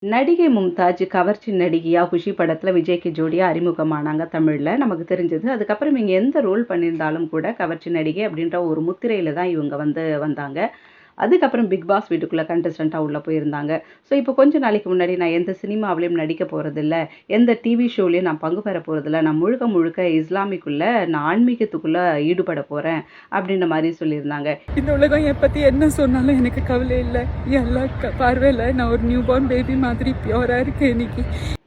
நடிகை மும்தாஜ் கவர்ச்சி நடிகையா குஷி படத்துல விஜய்க்கு ஜோடியா அறிமுகமானாங்க தமிழ்ல. நமக்கு தெரிஞ்சது. அதுக்கப்புறம் இவங்க எந்த ரோல் பண்ணியிருந்தாலும் கூட கவர்ச்சி நடிகை அப்படின்ற ஒரு முத்திரையில தான் இவங்க வந்தாங்க. அதுக்கப்புறம் பிக் பாஸ் வீட்டுக்குள்ள கண்டஸ்டன்ட்டா உள்ள போயிருந்தாங்க. ஸோ இப்போ கொஞ்ச நாளைக்கு முன்னாடி நான் எந்த சினிமாவிலயும் நடிக்க போறதில்ல. எந்த டிவி ஷோலயும் நான் பங்கு பெற போறதில்ல. நான் முழுக்க முழுக்க இஸ்லாமிக்குள்ள நான் ஆன்மீகத்துக்குள்ள ஈடுபட போறேன் அப்படின்ற மாரி சொல்லியிருந்தாங்க. இந்த உலகம் என் பத்தி என்ன சொன்னாலும் எனக்கு கவலை இல்லை. எல்லாம் பார்வையில் நான் ஒரு நியூ பார்ன் பேபி மாதிரி பியூரா இருக்கேன் இன்னைக்கு.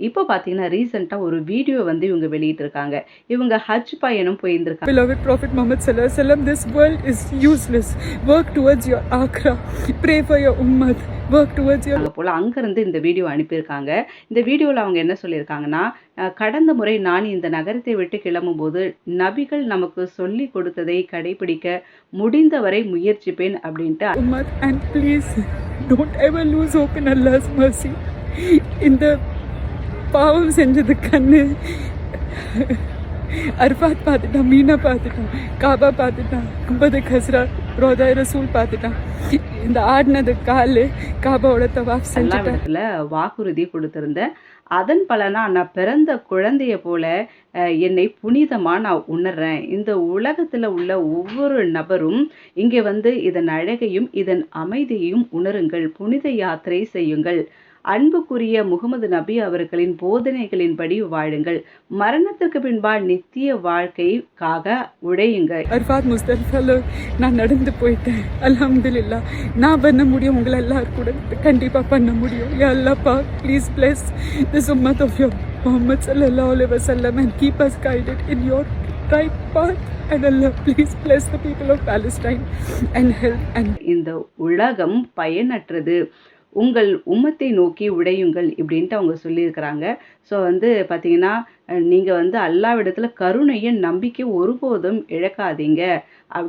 இப்போ பார்த்தீங்கன்னா ரீசெண்டா ஒரு வீடியோ வந்து இவங்க வெளியிட்டிருக்காங்க. இவங்க ஹஜ் பயணம் போயிருந்திருக்காங்க. Beloved Prophet Muhammad sallallahu alaihi wasallam, this world is useless. Work towards your akhirah. Pray for your ummah. Work towards your போல அங்கிருந்து இந்த வீடியோ அனுப்பியிருக்காங்க. இந்த வீடியோவில் அவங்க என்ன சொல்லியிருக்காங்கன்னா, கடந்த முறை நான் இந்த நகரத்தை விட்டு கிளம்பும்போது நபிகள் நமக்கு சொல்லி கொடுத்ததை கடைபிடிக்க முடிந்தவரை முயற்சிப்பேன் அப்படின்ட்டு. ummah, and please don't ever lose hope in Allah's mercy. இந்த பாவம் செஞ்சது கண்ணு அர்ஃபாத் பார்த்துட்டான், மீனா பார்த்துட்டான், காபா பார்த்துட்டான், கும்பது கஸ்ரா, ரோதாய் ரசூல் பார்த்துட்டான். இந்த ஆடினது காலு காபாவோட தவாஃப் செஞ்சுட்டான். வாக்குறுதி கொடுத்திருந்தேன். அதன் பலனா நான் பிறந்த குழந்தைய போல என்னை புனிதமா நான் உணர்றேன். இந்த உலகத்துல உள்ள ஒவ்வொரு நபரும் இங்கே வந்து இதன் அழகையும் இதன் அமைதியையும் உணருங்கள், புனித யாத்திரை செய்யுங்கள், அன்புக்குரிய முகமது நபி அவர்களின் போதனைகளின்படி வாழுங்கள், மரணத்திற்கு பின்பா நித்திய வாழ்க்கைக்காக உழையுங்கள். அர்ஃபாத் முஸ்தலிஃபால நான் நடந்து போயிட்டேன். அல்ஹம்துலில்லாஹ். நான் பண்ண முடியும், உங்களை எல்லாரும் கூட கண்டிப்பாக பண்ண முடியும். யா அல்லாஹ் பாக், ப்ளீஸ் பிளஸ் திஸ் உம்மத் ஆஃப் யோர் முஹம்மத் ஸல்லல்லாஹு அலைஹி வஸல்லம் and keep us guided in your right path. And Allah, please bless the people of Palestine and help. And இந்த உலகம் பயனற்றது, உங்கள் உம்மத்தை நோக்கி உடையுங்கள் இப்படின்ட்டு அவங்க சொல்லியிருக்கிறாங்க. ஸோ வந்து பார்த்தீங்கன்னா, நீங்கள் வந்து அல்லாவிடத்துல கருணையும் நம்பிக்கை ஒருபோதும் இழக்காதீங்க.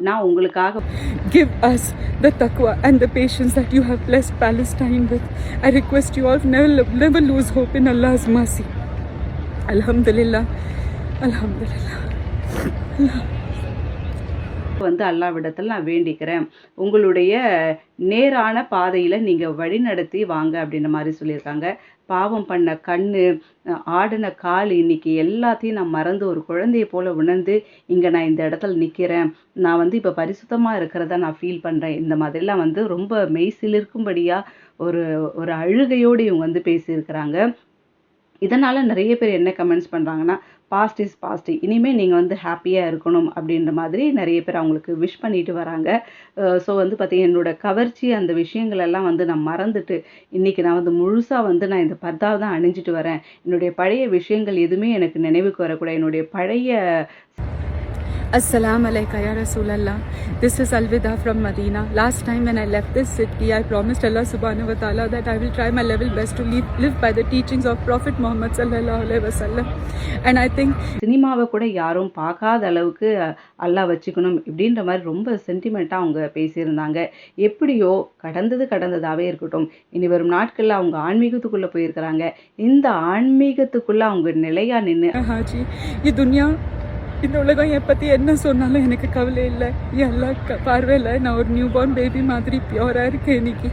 நான் உங்களுக்காக give us the taqwa and the patience that you have blessed Palestine with. I request you all never lose hope in Allah's mercy. Alhamdulillah. Alhamdulillah. வந்து அல்லாவிடத்தில் நான் வேண்டிக்கிறேன், உங்களுடைய நேரான பாதையில நீங்க வழி நடத்தி வாங்க அப்படின்ற மாதிரி சொல்லியிருக்காங்க. பாவம் பண்ண கண்ணு, ஆடின கால், இன்னைக்கு எல்லாத்தையும் நான் மறந்து ஒரு குழந்தைய போல உணர்ந்து இங்க நான் இந்த இடத்துல நிக்கிறேன். நான் வந்து இப்ப பரிசுத்தமா இருக்கிறதா நான் ஃபீல் பண்றேன். இந்த மாதிரிலாம் வந்து ரொம்ப மெய்சிலிருக்கும்படியா ஒரு ஒரு அழுகையோடு இவங்க வந்து பேசியிருக்கிறாங்க. இதனால நிறைய பேர் என்ன கமெண்ட்ஸ் பண்றாங்கன்னா, பாஸ்ட் இஸ் பாஸ்ட், இனிமேல் நீங்கள் வந்து ஹாப்பியாக இருக்கணும் அப்படின்ற மாதிரி நிறைய பேர் அவங்களுக்கு விஷ் பண்ணிட்டு வராங்க. ஸோ வந்து பார்த்தீங்கன்னா, என்னோட கவர்ச்சி அந்த விஷயங்கள் எல்லாம் வந்து நான் மறந்துட்டு இன்னைக்கு நான் வந்து முழுசாக வந்து நான் இந்த பர்தாவை தான் அணிஞ்சிட்டு வரேன். என்னுடைய பழைய விஷயங்கள் எதுவுமே எனக்கு நினைவுக்கு வரக்கூடாது. என்னுடைய பழைய Assalamu alaikum ya Rasulallah. This is Alvida from Medina. Last time when I left this city, I promised Allah subhanahu wa ta'ala that I will try my level best to live by the teachings of Prophet Muhammad sallallahu alaihi wasallam. And I think சினிமாவை கூட யாரும் பார்க்காத அளவுக்கு அல்லாஹ் வச்சுக்கணும் இப்படின்ற மாதிரி ரொம்ப சென்டிமெண்ட்டாக அவங்க பேசியிருந்தாங்க. எப்படியோ கடந்ததாகவே இருக்கட்டும். இனி வரும் நாட்களில் அவங்க ஆன்மீகத்துக்குள்ளே போயிருக்கிறாங்க. இந்த ஆன்மீகத்துக்குள்ளே அவங்க நிலையா நின்று ஹாஜி ये दुनिया இந்த உலகம் என் பற்றி என்ன சொன்னாலும் எனக்கு கவலை இல்லை. எல்லாம் பார்வையில் நான் ஒரு நியூ பார்ன் பேபி மாதிரி பியூராக இருக்கேன் இன்னைக்கு.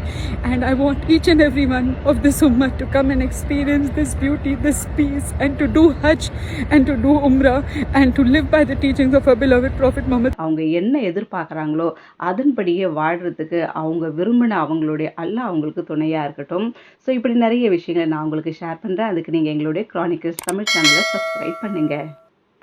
And I want each and every one of this உம்மah to come and experience this beauty, this peace, and to do ஹஜ் அண்ட் டு டூ உம்ரா and to live by the teachings of our beloved Prophet Muhammad. அவங்க என்ன எதிர்பார்க்குறாங்களோ அதன்படியே வாழ்கிறதுக்கு அவங்க விரும்பின அவங்களுடைய அல்லாஹ் அவங்களுக்கு துணையாக இருக்கட்டும். ஸோ இப்படி நிறைய விஷயங்களை நான் உங்களுக்கு ஷேர் பண்ணுறேன். அதுக்கு நீங்கள் எங்களுடைய க்ரானிக்கல்ஸ் தமிழ் சேனலை சப்ஸ்கிரைப் பண்ணுங்கள்.